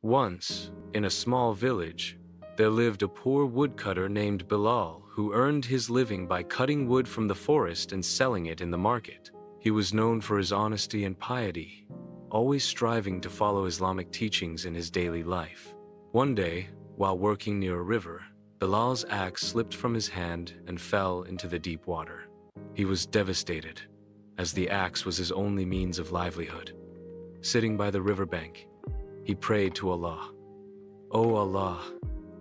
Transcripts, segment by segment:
Once, in a small village, there lived a poor woodcutter named Bilal who earned his living by cutting wood from the forest and selling it in the market. He was known for his honesty and piety, always striving to follow Islamic teachings in his daily life. One day, while working near a river, Bilal's axe slipped from his hand and fell into the deep water. He was devastated, as the axe was his only means of livelihood. Sitting by the riverbank, he prayed to Allah. "O Allah,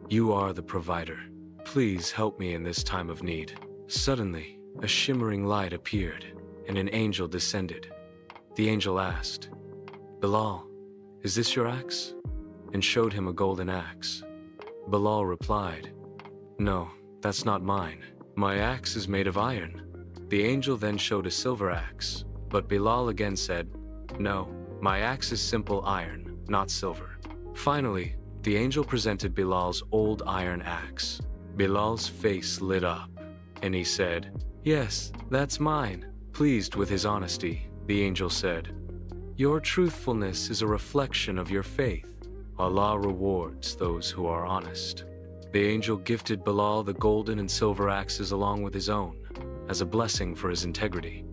you are the provider. Please help me in this time of need." Suddenly, a shimmering light appeared, and an angel descended. The angel asked, "Bilal, is this your axe?" and showed him a golden axe. Bilal replied, "No, that's not mine. My axe is made of iron." The angel then showed a silver axe, but Bilal again said, "No, my axe is simple iron, not silver." Finally, the angel presented Bilal's old iron axe. Bilal's face lit up, and he said, "Yes, that's mine." Pleased with his honesty, the angel said, "Your truthfulness is a reflection of your faith. Allah rewards those who are honest." The angel gifted Bilal the golden and silver axes along with his own, as a blessing for his integrity.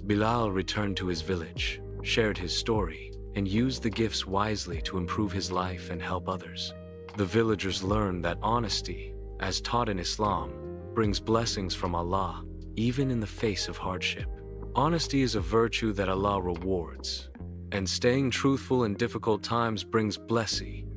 Bilal returned to his village, shared his story, and used the gifts wisely to improve his life and help others. The villagers learned that honesty, as taught in Islam, brings blessings from Allah, even in the face of hardship. Honesty is a virtue that Allah rewards, and staying truthful in difficult times brings blessing